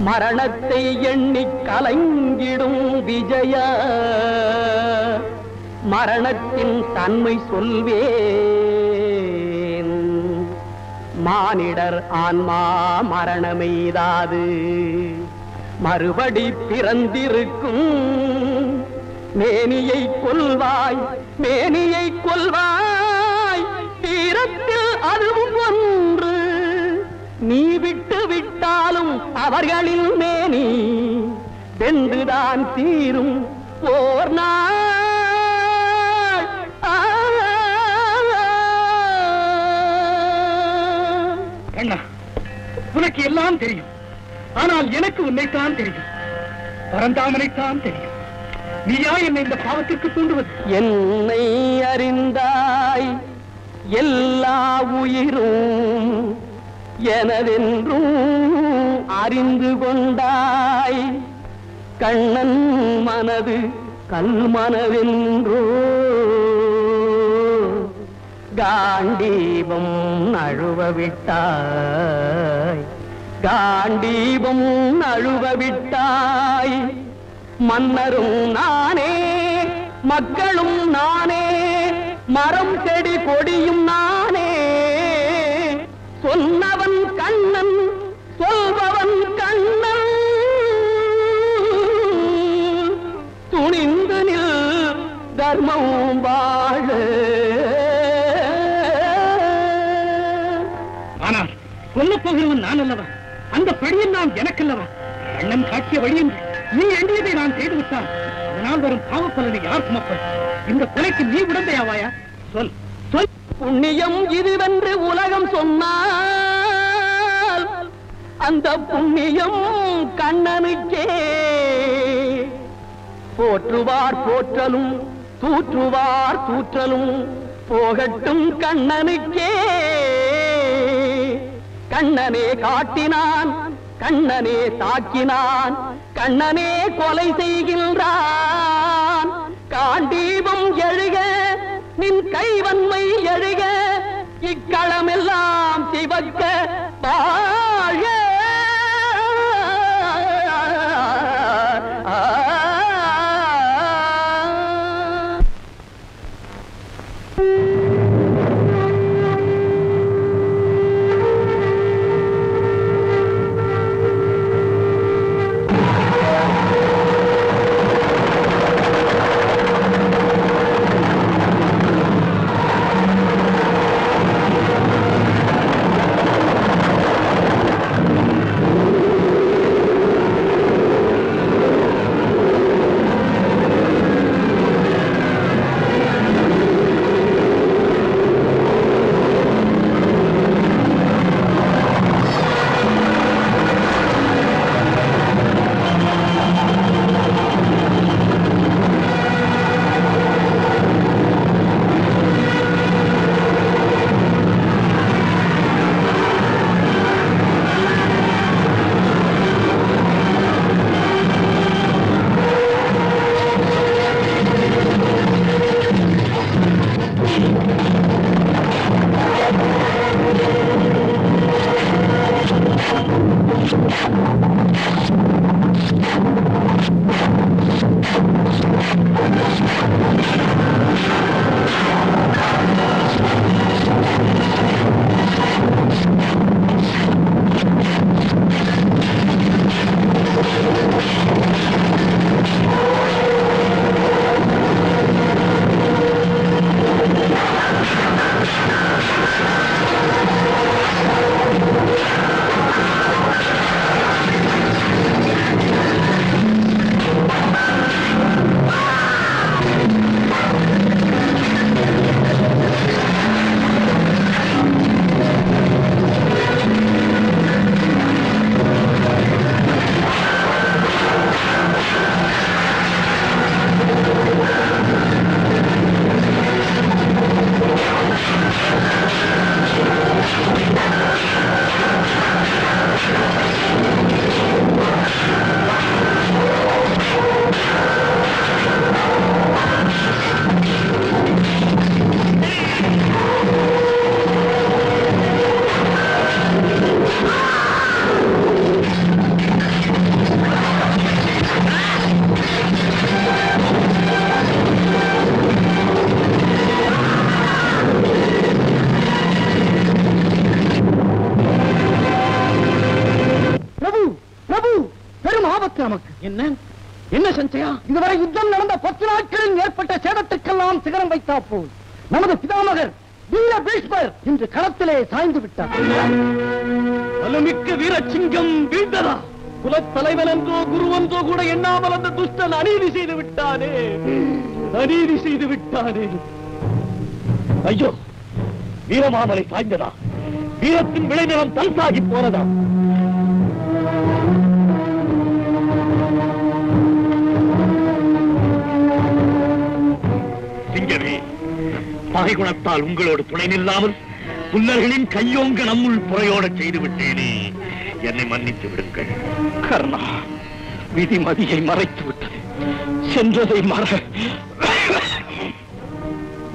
மரணத்தை எண்ணி கலங்கிடும் விஜய மரணத்தின் தன்மை சொல்வேன். மானிடர் ஆன்மா மரணமெய்தாது மறுபடி பிறந்திருக்கும். மேனியை கொல்வாய் மேனியை கொல்வாய் தீரத்தில் அதுவும் ஒன்று. நீ விட்டு விட்டாலும் அவர்களின் மேனி வென்றுதான் தீரும் ஓர் நாள். அண்ணா, உனக்கு எல்லாம் தெரியும், ஆனால் எனக்கு உன்னைத்தான் தெரியும், பரந்தாமனைத்தான் தெரியும். நீயா என்னை இந்த பாவத்திற்கு தூண்டுவது? என்னை அறிந்தாய் எல்லா உயிரும் எனதென்றும் அறிந்து கொண்டாய். கண்ணன் மனது கல்மனவென்றோ காண்டீபம் நழுவ விட்டாய் காண்டீபம் நழுவ விட்டாய். மன்னரும் நானே மக்களும் நானே மரம் செடி கொடியும் நானே. சொன்னவன் கண்ணன் சொல்பவன் கண்ணன். துணிந்து நில் தர்மம் வாழ. ஆனால் சொல்லப் போகிறவன் நான் அல்லவா? அந்த படியில் நான் எனக்கல்லவா? அண்ணன் காட்டிய வழியும் நீ எண்ணியதை நான் செய்துவிட்டான். அதனால் வரும் பாவப்பலனை யார் சுமப்பது? இந்த கொலைக்கு நீ உடந்தையாவாயா? சொல் சொல். புண்ணியம் இதுவென்று உலகம் சொன்னால் அந்த புண்ணியம் கண்ணனுக்கே. போற்றுவார் போற்றலும் தூற்றுவார் தூற்றலும் போகட்டும் கண்ணனுக்கே. கண்ணனே காட்டினான் கண்ணனே தாக்கினான் கண்ணனே கொலை செய்கின்றான். காண்டீபம் எழுக நின் கைவன்மை எழுக இக்களமெல்லாம் சிவக்க வாழ. நமக்கு. என்ன சஞ்சயா? இதுவரை யுத்தம் நடந்த 10 நாட்களில் ஏற்பட்ட சேதத்துக்கெல்லாம் சிகரம் வைத்தா போல் நமது பிதாமகர் வீர பீஷ்மர் இன்று களத்திலே சாய்ந்து விட்டார். வலுமிக்க வீரசிங்கம் வீழ்ந்ததா? குலத்தலைவன் என்றோ குருவென்றோ கூட எண்ணாமல் அந்த துஷ்டன் அநீதி செய்து விட்டானே, அநீதி செய்து விட்டானே. ஐயோ, வீரமாமலை சாய்ந்ததா? வீரத்தின் விளைநிலம் தல்சாகி போனதா? சிங்கமே, பகை குணத்தால் உங்களோடு துணை நில்லாமல் புல்லர்களின் கையோங்க நம்முள் புறையோட செய்து விட்டேனே, என்னை மன்னித்து விடுங்கள். கர்ணா, விதி மதியை மறைத்து விட்டது, சென்றதை மற.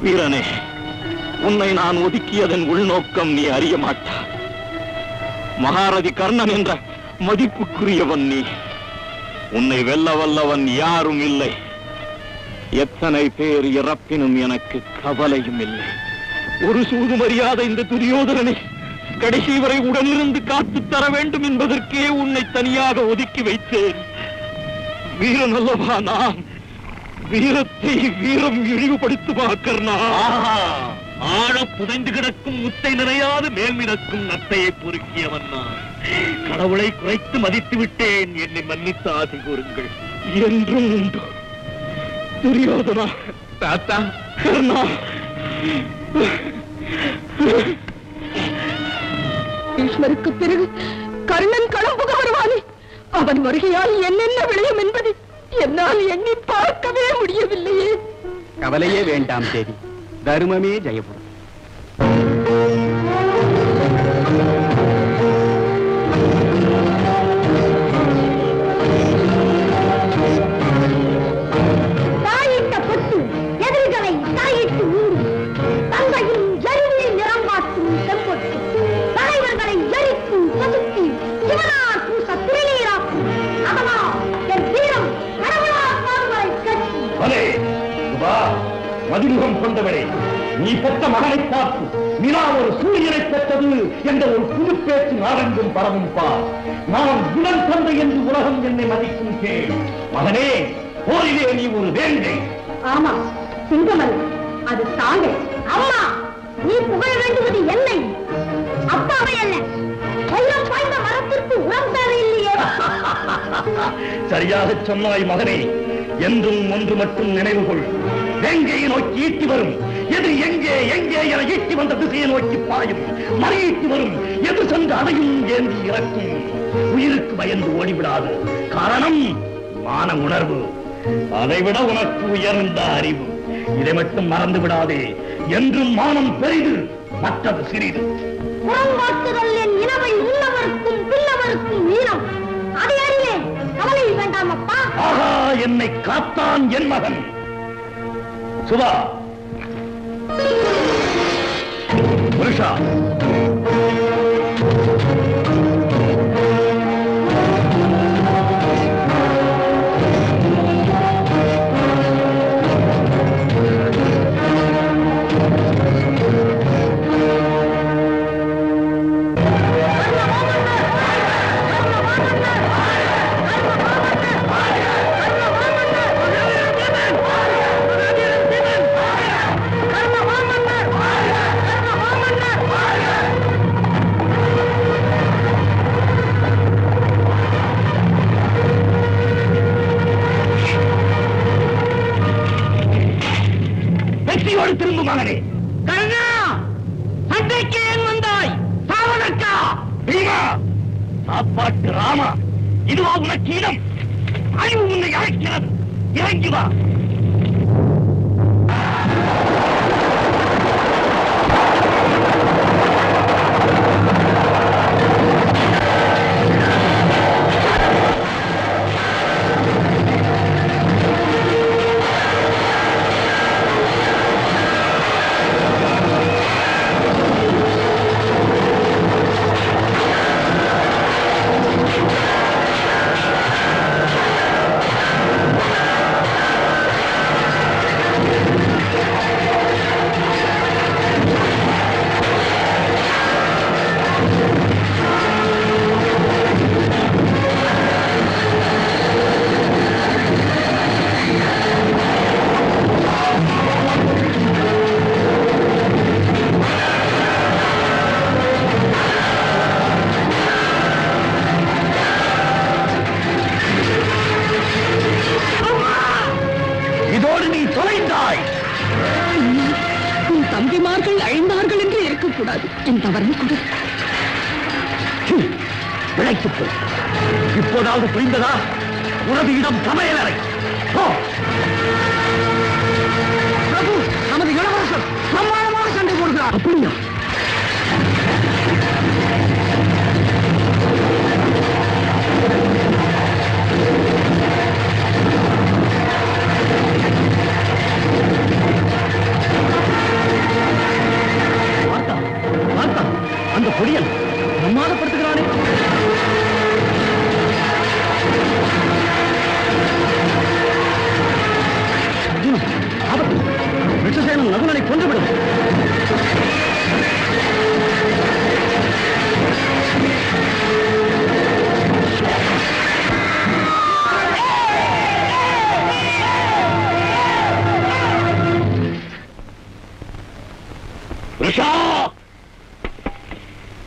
வீரனே, உன்னை நான் ஒதுக்கியதன் உள்நோக்கம் நீ அறிய மாட்டாய். மகாரதி கர்ணன் என்ற மதிப்புக்குரியவன் நீ. உன்னை வெல்ல வல்லவன் யாரும் இல்லை. எத்தனை பேர் இறப்பினும் எனக்கு கவலையும் இல்லை. ஒரு சூது மரியாத இந்த துரியோதனனை கடைசி வரை உடனிருந்து காத்து தர வேண்டும் என்பதற்கே உன்னை தனியாக ஒதுக்கி வைத்தேன். வீரன் அல்லவா நான்? வீரத்தை வீரம் இழிவுபடுத்துமா கர்ணா? ஆழ புதைந்து கிடக்கும் முத்தை நிறையாது மேல்மிடக்கும் நத்தையை பொறுக்கியவன் நான். கடவுளை குறைத்து மதித்து விட்டேன், என்னை மன்னித்து ஆசி கூறுங்கள். என்றும் உண்டு துரியோதனா. தாத்தா, கர்ணா, ஈஸ்வருக்கு பிறகு கர்ணன் களம்புக வருவானே, அவன் வருகையால் என்னென்ன விளையும் என்பது என்னால் எண்ணி பார்க்கவே முடியவில்லையே. கவலையே வேண்டாம் தேவி, தர்மமே ஜெயபுரம். தாயிட்ட பொட்டு எதிரிகளை தாயிட்டு ஊறும், தங்கையின் எருவியை நிறமாற்றும் செம்பொட்டு தலைவர்களை எரிக்கும் பசுத்தி சிவனார் பூச திருநீராக்கும். அதனால் என் வீரம் கடவுளால் காண்பரை கட்சி. மதிமுகம் கொண்டவரே, நீ பெற்ற மகனை பார்த்து நிலா ஒரு சூரியனை பெற்றது என்ற ஒரு புது பேச்சு நாடெங்கும் பரவும் பார். நான் இளம் தந்தை என்று உலகம் என்னை மதிக்கும் கேள். மகனே, போரிலே நீ ஒரு வேங்கை. ஆமா, சிங்கமல்ல, அது தாங்கள். அம்மா, நீ புகழ வேண்டுவது என்னை, அப்பாவை அல்ல. வைரம் பாய்ந்த மரத்திற்கு உரம் தேவையில்லையே. சரியாக சொன்னாய் மகனே. என்றும் ஒன்று மட்டும் நினைவு கொள், வேங்கையை நோக்கி ஈட்டி வரும் எது எங்கே எங்கே என ஈட்டி வந்த திசையை நோக்கி பாயும். மறையீட்டு வரும் எது சென்று அடையும் ஏந்தி இறக்கும். உயிருக்கு பயந்து ஓடிவிடாது. காரணம் மான உணர்வு, அதைவிட உனக்கு உயர்ந்த அறிவு. இதை மட்டும் மறந்து விடாதே. என்றும் மானம் பெரிது, மற்றது சிறிது. புறம்பாட்டுதல் என் இனவை உள்ளவருக்கும் பின்னவருக்கும் வீரம். அதை அறிவேன், கவலை வேண்டாம் அப்பா. ஆஹா, என்னை காத்தான் என் மகன். சுபா, புருஷா, திரும்ப மகனே. கர்ணா, சண்டைக்கு ஏன் வந்தாய்? சாவதற்கா? பீமா, சாப்பாட்டு ராமா, இதுவா உனக்கு இடம்? அறிவு உன்னை அழைக்கிறது. இறங்கி வா. இந்த வரம் கொடு. விளைத்துப் இப்போதாவது புரிந்ததா? உனது இடம் சமையலறை. பிரபு, நமது இளவரசர் பிரமாணமாக சண்டை போடுகிறார். அப்படியா? அந்த பொடியன் பிரமாதப்படுத்துகிறானே. விஷசேனன் நகுலனை கொன்றுவிடும்.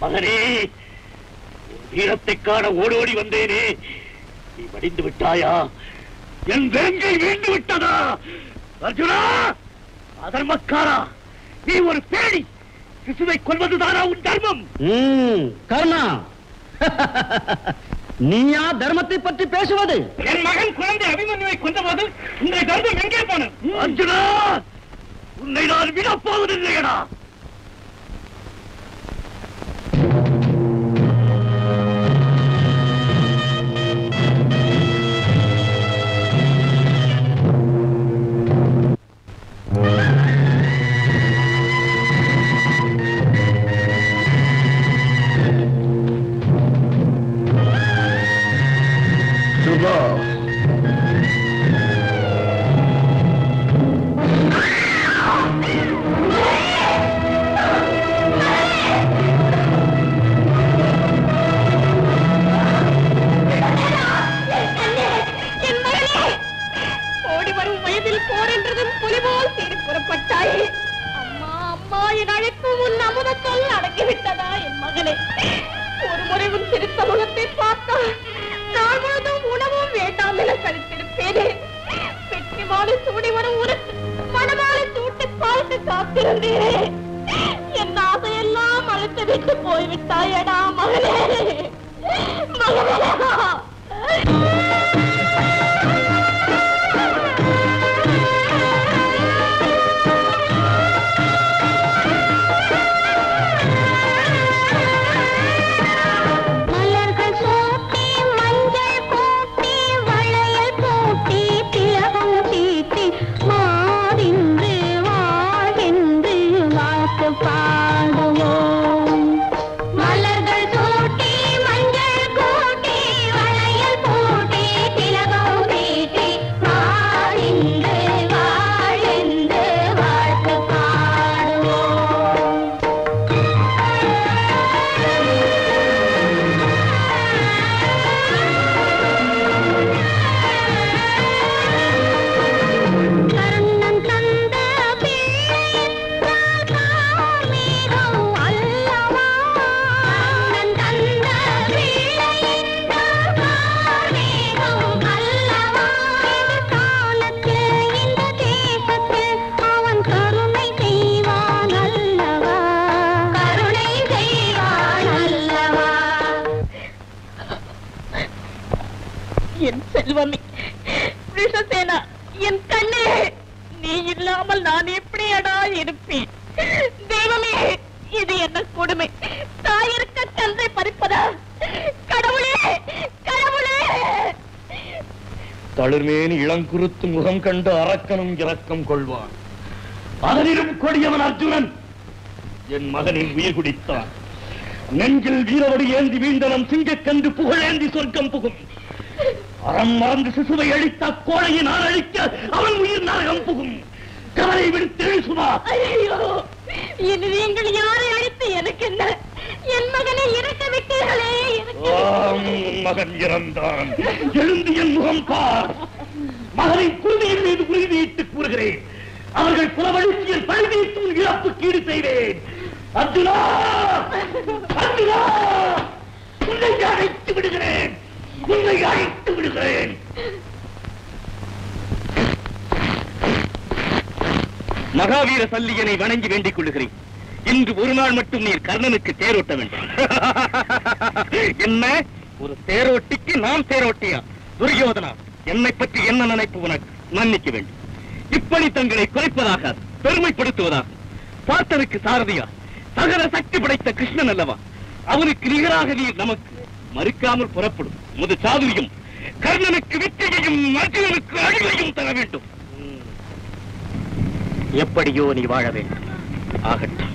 மகனே, வீரத்தை காண ஓடோடி வந்தேனே, நீ மடிந்து விட்டாயா? என் வேங்கை வீண்டு விட்டதா? அர்ஜுனா, அதர்மக்காரா, நீ ஒரு பேடி. சிசுவை கொல்வதுதானா உன் தர்மம்? கர்ணா, நீயா தர்மத்தை பற்றி பேசுவது? என் மகன் குழந்தை அபிமன்யுவை கொன்றபோது உங்கள் தர்மம் எங்கே போன? அர்ஜுனா, உன்னை நான் விடப் போவதில்லையடா. என் ஆசையெல்லாம் அழைத்து விட்டு போய்விட்டாயடா மகனே. என் செல்வமே, விஷசேனா, என் கண்ணே, நீ இல்லாமல் நான் எப்படியடா இருப்பேன்? தெய்வமே, இது என்ன கொடுமை! தாயிருக்க தந்தை பறிப்பதா? கடவுளே, கடவுளே! தளிர்மேனி இளங்குருத்து முகம் கண்டு அரக்கனும் இரக்கம் கொள்வான். அதனிலும் கொடியவன் அர்ஜுனன் என் மகனின் உயிர் குடித்தான். நெஞ்சில் வீரவடி ஏந்தி வீழ்ந்தனம் சிங்கக்கன்று புகழேந்தி சொர்க்கம் புகும். அறம் மறந்து சிசுவை அழித்த கோழையின் அழிக்க அவன் உயிர் நரகம் புகும். கவலை விடுத்து சுமா. ஐயோ, இனி நீங்கள் யாரை அழித்து எனக்கு என்ன? என் மகனை இறக்க விட்டீர்களே. மகன் இறந்தான். எழுந்து என் முகம் பார். மகனின் குருதியின் மீது உறுதியிட்டு கூறுகிறேன், அவர்கள் புலவழிச்சியில் பழுதீட்டு இழப்பு கீடு செய்வேன். அர்ஜுனா, அர்ஜுனா, உன்னை அழைத்து விடுகிறேன், உன்னை அழைத்து விடுகிறேன். மகாவீர சல்லியனை வணங்கி வேண்டிக் கொள்ளுகிறேன். இன்று ஒரு நாள் மட்டும் நீர் கர்ணனுக்கு தேரோட்ட வேண்டும். என்ன ஒரு தேரோட்டிக்கு நாம் தேரோட்டியா? துரியோதனா, என்னை பற்றி என்ன நினைப்பு உனக்கு? மன்னிக்க வேண்டும். இப்படி தங்களை குறைப்பதாக பெருமைப்படுத்துவதாக பார்த்தனுக்கு சாரதியா சகல சக்தி படைத்த கிருஷ்ணன் அல்லவா? அவனுக்கு நிகராக நீர் நமக்கு மறுக்காமல் புறப்படும் முது சாதுரியம் கர்ணனுக்கு வெற்றியையும் அர்ஜுனனுக்கு அழிவையும் தர வேண்டும். எப்படியோ நீ வாழ வேண்டும். ஆகட்டும்.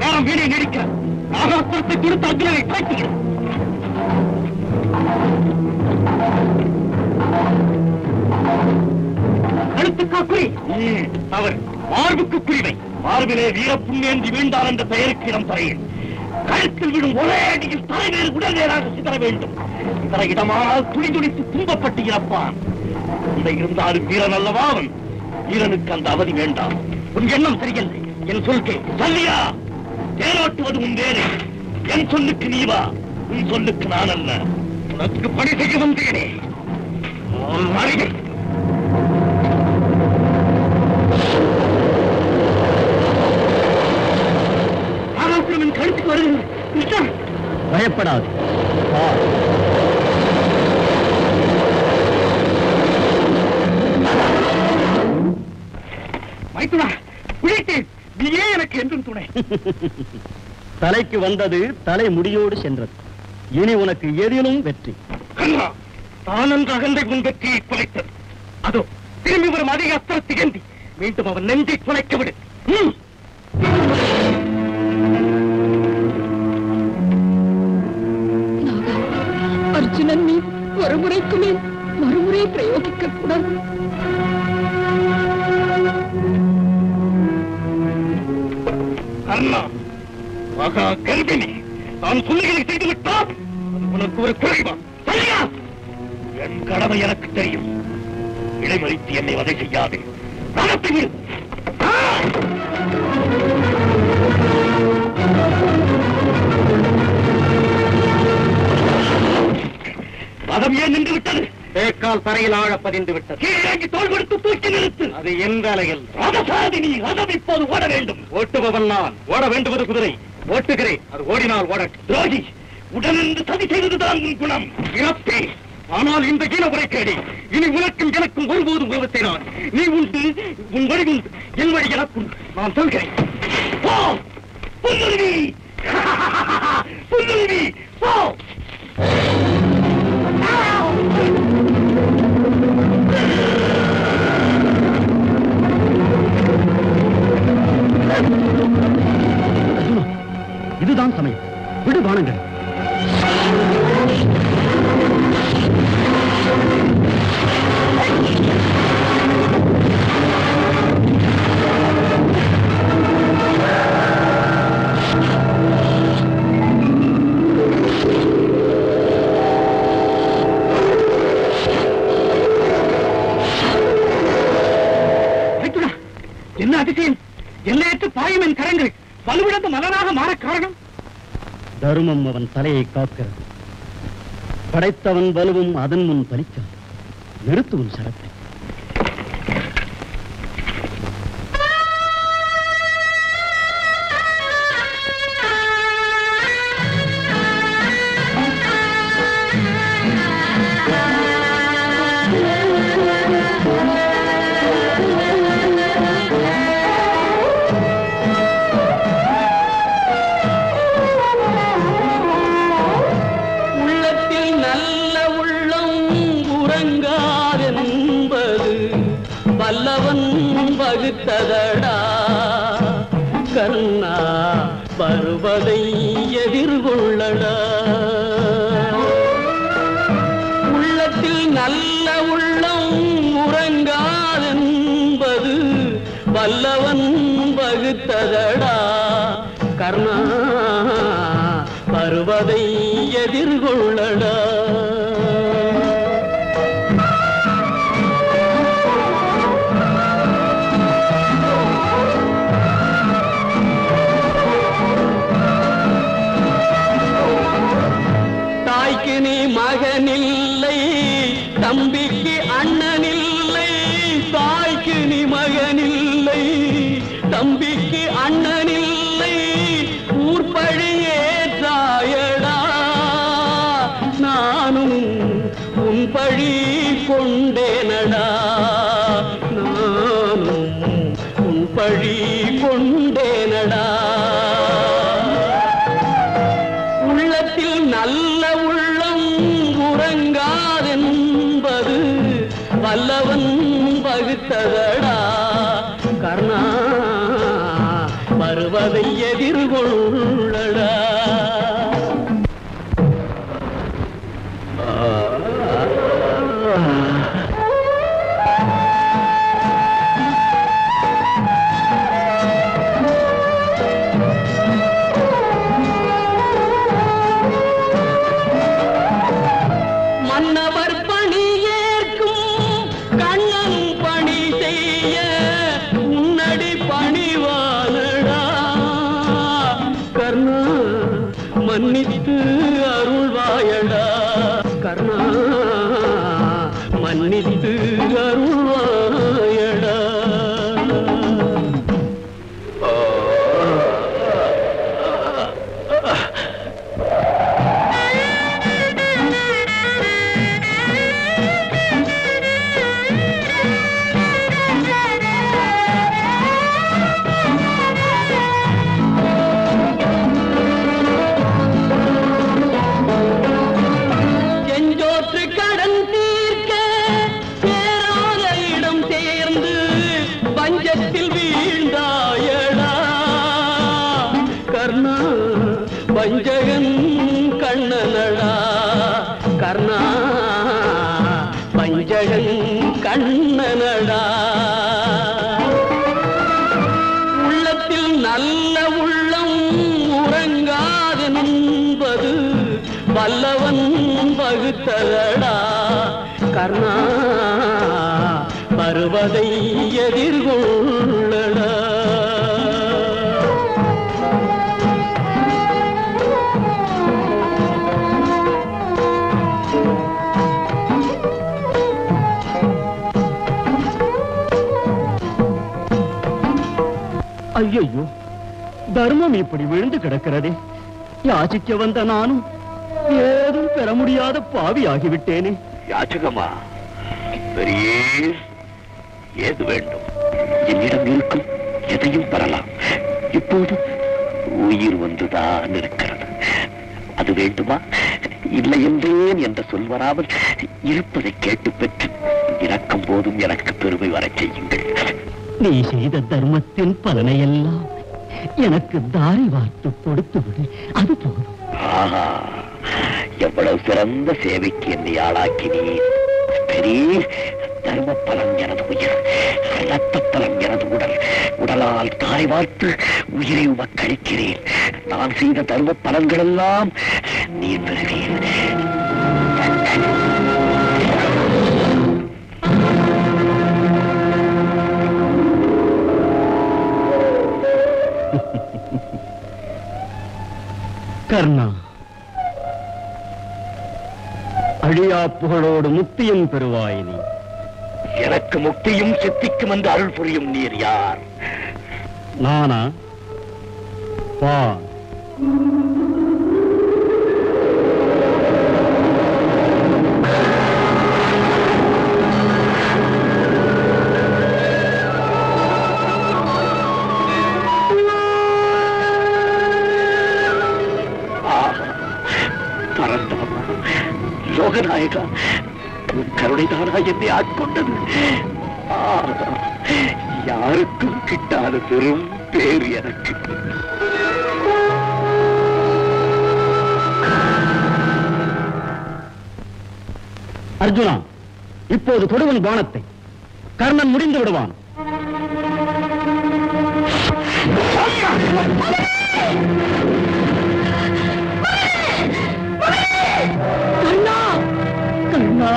நேரம் வீணை நடிக்க ஆகாசத்தை கொடுத்து அக்னியை தாய்த்துகிறோம். கழுத்துக்கா குறி? அவர் மார்புக்கு குறிவை. மார்பிலே வீர புண்ணேந்தி வீழ்ந்தார் என்ற பெயருக்கு இடம் தரையில் கழுத்தில் விடும் ஒரே அடியில் தலைவேறு உடல் நேராக சிதற வேண்டும். இதர இடமானால் துணி துணித்து துன்பப்பட்டு இறப்பான். இதை இருந்தாலும் வீரன் அல்லவா அவன். வீரனுக்கு அந்த அவதி வேண்டாம். உன் எண்ணம் சரியில்லை. என் சொல்கே சொல்லியா? தேரோட்டுவது உன் வேலை. என் சொல்லுக்கு நீ வா, உன் சொல்லுக்கு நான் அல்ல. உனக்கு பணி செய்ய வந்தேனே. ஆகாசுரன் கழுத்துக்கு வருகிறது. கிருஷ்ணா, பயப்படாது. மைத்துனா, பிழைத்தேன். நீயே எனக்கு என்றும் துணை. தலைக்கு வந்தது தலை முடியோடு சென்றது. இனி உனக்கு எதிலும் வெற்றி. கண்ணா, தானந்த அகந்தை உன் வெற்றியை குலைத்தது. அதோ திரும்பி வரும் அதிக அஸ்திரத்தை ஏந்தி மீண்டும் அவன் நெஞ்சை குலைக்க விடு. அர்ஜுனன் நீ ஒரு முறைக்கு மேல் மறுமுறை பிரயோகிக்க கூடாது. கர்ணா, மகா கர்ப்பிணி, நான் சொல்லுகளை செய்துவிட்டால் உனக்கு ஒரு குறைவா? சரியா? என் கடமை எனக்கு தெரியும். இடைமறித்து என்னை வதை செய்யாது. நடத்தி மதம் ஏன் நின்று விட்டது? தேக்கால் தரையில் ஆழ பதிந்து விட்டது. கீழே தோல் கொடுத்து தூக்கி நிறுத்து. அது எந்த அலையில்? ரதசாதினி, ரதம் இப்போது ஓட வேண்டும். ஓட்டுபவன் நான். ஓட வேண்டுவது குதிரை. ஓட்டுகிறேன். அது ஓடினால் ஓடட்டும். துரோகி, உடனிருந்து சதி செய்ததுதான் உன் குணம். இறப்பே. ஆனால் இந்த ஈனமுறை கேடி இனி உனக்கும் எனக்கும் ஒருபோதும் உருவத்தை நான். நீ உண்டு, உன் வழி உண்டு, என் வழி எனக்கும். நான் சொல்கிறேன். போ புல்லுருவி, புல்லுருவி, போ. இதுதான் சமயம். விடு பானங்கள். என்ன அதிசயம்! எல்லையற்ற பாயும் என் கரங்கள் வலுவிழந்த மலனாக மாற காரணம்? தருமம் அவன் தலையை காக்கிறது. படைத்தவன் வலுவும் அதன் முன் பலிக்காது. நிறுத்துவன் சரத்தை. வகுத்ததடா கர்ணா, வருவதை எதிர்கொள்ளடா. உள்ளத்தில் நல்ல உள்ளம் உறங்காதென்பது வல்லவன் வகுத்ததடா கர்ணா, தம்பிக்கு அண்ணனில்லை ஊர்பழியே தாயடா நானும் உன் பழி கொண்டேனடா நானும் உன் பழி கொண்டேனடா உள்ளத்தில் நல்ல உள்ளம் உறங்காதென்பது வல்லவன் வகுத்ததடா கர்ணா வருவதை எதிர்கொள்ளடா மன்னவர் பணி ஏற்கும் கண்ணன் பணி செய்ய உன்னடி பணிவானடா கர்ணா மன்னித்து அருள்வாயடா கர்ணா மன்னித்து அருள்வாயடா செஞ்சோற்று கடன் தீர்க்க சேராத இடம் சேர்ந்து பஞ்சத்தில் வீழ்ந்தாயடா கர்ணா பஞ்சகன் கண்ணனடா கர்ணா பஞ்சகன் கண்ணனடா உள்ளத்தில் நல்ல உள்ளம் உறங்காதென்பது வல்லவன் வகுத்ததடா கர்ணா வருவதை எதிர்கொள்ளடா ஐயோ, தர்மம் இப்படி விழுந்து கிடக்கிறதே. யாச்சிக்க வந்த நானும் ஏதும் பெற முடியாத பாவி ஆகிவிட்டேனே. யாச்சகமா பெரியே, ஏது வேண்டும்? என்னிடம் இருக்கும் எதையும் பெறலாம். இப்போது உயிர் வந்துதான் இருக்கிறது. அது வேண்டுமா? இல்லை என்றேன் என்ற சொல் வராமல் இருப்பதை கேட்டு பெற்று இறக்கும் போதும் எனக்கு பெருமை வரச் செய்யுங்கள். நீ செய்த தர்மத்தின் பலனையெல்லாம் எனக்கு தாரி வார்த்து கொடுத்து விடு, அது போதும். ஆஹா, எவ்வளவு சிறந்த சேவைக்கு என்னை ஆளாக்கினீர். பெரிய தர்ம பலம் எனது உயிர், ரத்த பலம் எனது உடல். உடலால் தாரை வார்த்து உயிரை உமக்களிக்கிறேன். நான் செய்த தர்ம பலன்கள் எல்லாம் நீர் பெறுவீர். கர்ணா, அழியா புகழோடு முக்தியும் பெறுவாய் நீ. எனக்கு முக்தியும் சித்திக்கும் என்று அருள் புரியும் நீர் யார்? நானா? வா. லோகநாயகா, கருணைதானா என்னை ஆட்கொண்டது. யாருக்கும் கிட்டாத பெரும் பேர் எனக்கு. அர்ஜுனா, இப்போது கொடுவன் பானத்தை. கர்ணன் முடிந்து விடுவான். கர்ணா, கர்ணா,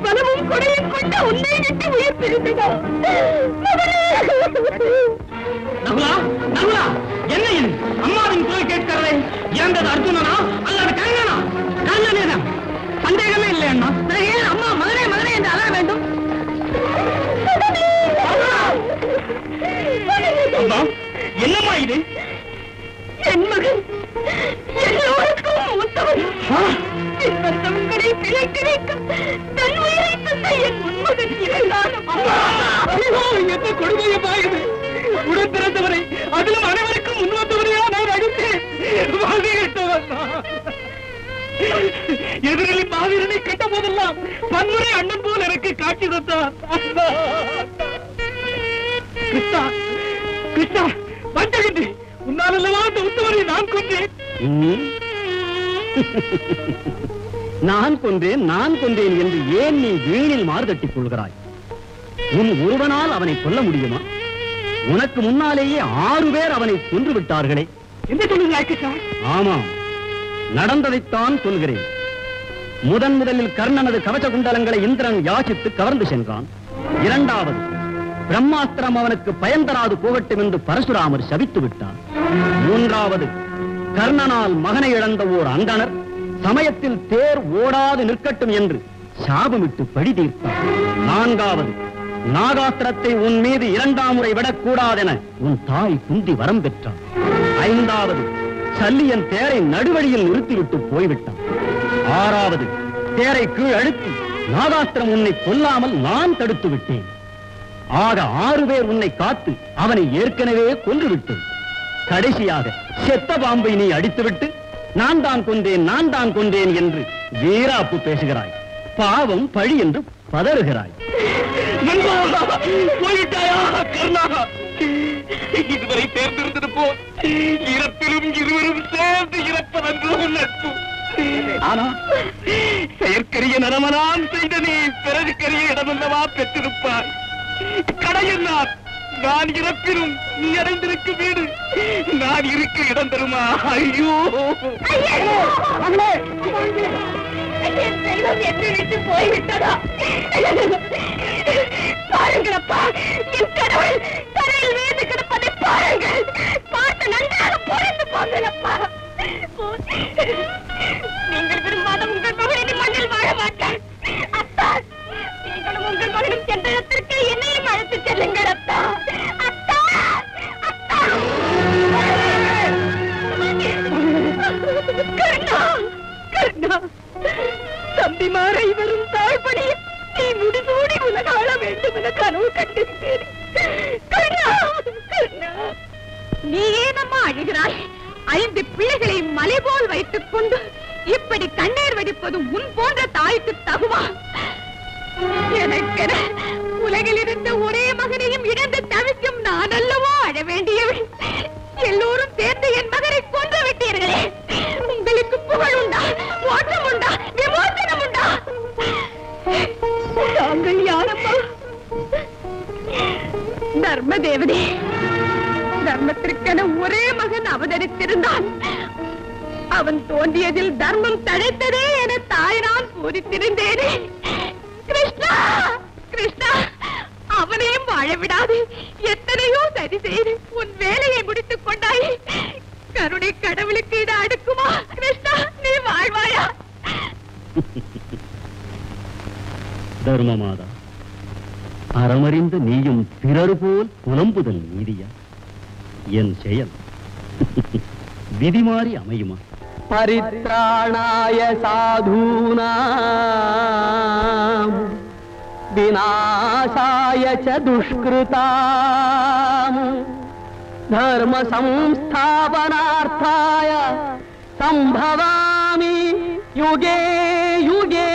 பலமும் கொடையும் கொண்ட உன்னை விட்டு உயிர் பிரிந்ததா? என்ன இது? அம்மாவின் போய் கேட்கிறதே, இறந்தது அர்ஜுனனா அல்லது கண்ணனா? கண்ணனேதான். மகன் எல்லோருக்கும் மூத்தவன் தங்களை பிழைக்க வைக்கும் தன் உயிரை தந்த என் உன்மகன் இருந்தான். என்ன கொடுமையமா இது! உடன் பிறந்தவரை அதிலும் அனைவருக்கும் முன்வந்தவரையா நான் அடித்தேன். எதிரில் மாவீரனை கட்ட போதெல்லாம் பன்முறை அண்ணன் போல் எனக்கு காட்சி தந்தான். கிருஷ்ணா, கிருஷ்ணா, வந்தகின்றி உன்னால் அல்லவா அந்த உத்தவரை நான் கொண்டேன். நான் கொன்றேன் என்று ஏன் நீ வீணில் மாறுதட்டிக் கொள்கிறாய்? உன் ஒருவனால் அவனை கொல்ல முடியுமா? உனக்கு முன்னாலேயே 6 பேர் அவனை கொன்று விட்டார்களே. என்ன சொல்லுகிறாய் கிருஷ்ணா? ஆமாம், நடந்ததைத்தான் சொல்கிறேன். முதலில் கர்ணனது கவச குண்டலங்களை இந்திரன் யாசித்து கவர்ந்து சென்றான். 2வது, பிரம்மாஸ்திரம் அவனுக்கு பயன்தராது போகட்டும் என்று பரசுராமர் சபித்து விட்டார். 3வது, கர்ணனால் மகனை இழந்த ஓர் அந்தணர் சமயத்தில் தேர் ஓடாது நிற்கட்டும் என்று சாபமிட்டு பழி தீர்த்தார். 4வது, நாகாஸ்திரத்தை உன் மீது 2ஆம் முறை விடக்கூடாதென உன் தாய் குந்தி வரம் பெற்றார். 5வது, சல்லியன் தேரை நடுவழியில் நிறுத்திவிட்டு போய்விட்டான். 6வது, தேரை கீழ் அழுத்தி நாகாஸ்திரம் உன்னை கொல்லாமல் நான் தடுத்து விட்டேன். ஆக 6 பேர் உன்னை காத்து அவனை ஏற்கனவே கொன்றுவிட்டேன். கடைசியாக செத்த பாம்பை நீ அடித்துவிட்டு நான் தான் கொண்டேன் என்று வீராப்பு பேசுகிறாய். பாவம் பழி என்று பதறுகிறாய். போயிட்டாயா கர்ணா? இதுவரை தேர்ந்திருந்தது போல் இறப்பிலும் இருவரும் சேர்ந்து இறப்பதென்றோ நட்பு. ஆனா செயற்கரிய நரமனான் செய்த நீ பிறருக்கரிய இடமல்லவா பெற்றிருப்பாய். கடையன்னார் நான் இறப்பினும் நீ அடைந்திருக்கும் வீடு நான் இருக்க இடம் தருமா? ஐயோ என் செல்வம் என்று விட்டு போய்விட்டதா? பாருங்களப்பா, என் கடவுள் தரையில் வீழ்ந்து கிடப்பதை பாருங்கள். பார்த்து நன்றாக புரிந்து போங்களப்பா. நீங்கள் விரும்பாத உங்கள் மகனை மண்ணில் வாழ மாட்டார். அத்தா, நீங்களும் உங்கள் மகனும் சென்ற இடத்திற்கு என்னையும் அழைத்து செல்லுங்கள் அத்தா. அத்தா, அத்தா. கர்ணா, கர்ணா, தம்பிமாரை வரும் தாழ்படி நீ முடிசூடி உலகாள வேண்டும் என கனவு கண்டிருந்தேன். கர்ணா, கர்ணா, நீ ஏனம்மா அழுகிறாய்? 5 பிள்ளைகளை மலை போல் வைத்துக் கொண்டு இப்படி கண்ணீர் வடிப்பது உன் போன்ற தாய்க்கு தகுமா? எனக்கென உலகில் இருந்த ஒரே மகனையும் இழந்து தவிக்கும் நான் அல்லவோ அழ வேண்டியவள். எல்லோரும் சேர்ந்து என் மகனை கொன்று விட்டீர்களே. உங்களுக்கு புகழ் உண்டா, மோட்சம் உண்டா, விமோசனம் உண்டா? தாங்கள் யாரம்மா? தர்ம தேவதே, தர்மத்திற்கென ஒரே மகன் அவதரித்திருந்தான். அவன் தோன்றியதில் தர்மம் தழைத்ததே என தாய் நான் பூரித்திருந்தேனே. கிருஷ்ணா, கிருஷ்ணா, அவனையும் வாழவிடாது எத்தனையோ சரி செய்து உன் வேலையை முடித்துக் கொண்டாய். கருணை கடவுளுக்கு இது அடுக்குமா? கிருஷ்ணா, நீ வாழ்வாயா? தர்மமாதா, அறமறிந்த நீயும் பிறர் போல் புலம்புதல் நீதியா? என் செயல் விதிமாறி அமையுமா? பரித்ராணாய சாதூனாம் விநாசாய ச துஷ்கிருதாம் தர்ம சம்ஸ்தாபனார்த்தாய சம்பவாமி யுகே யுகே.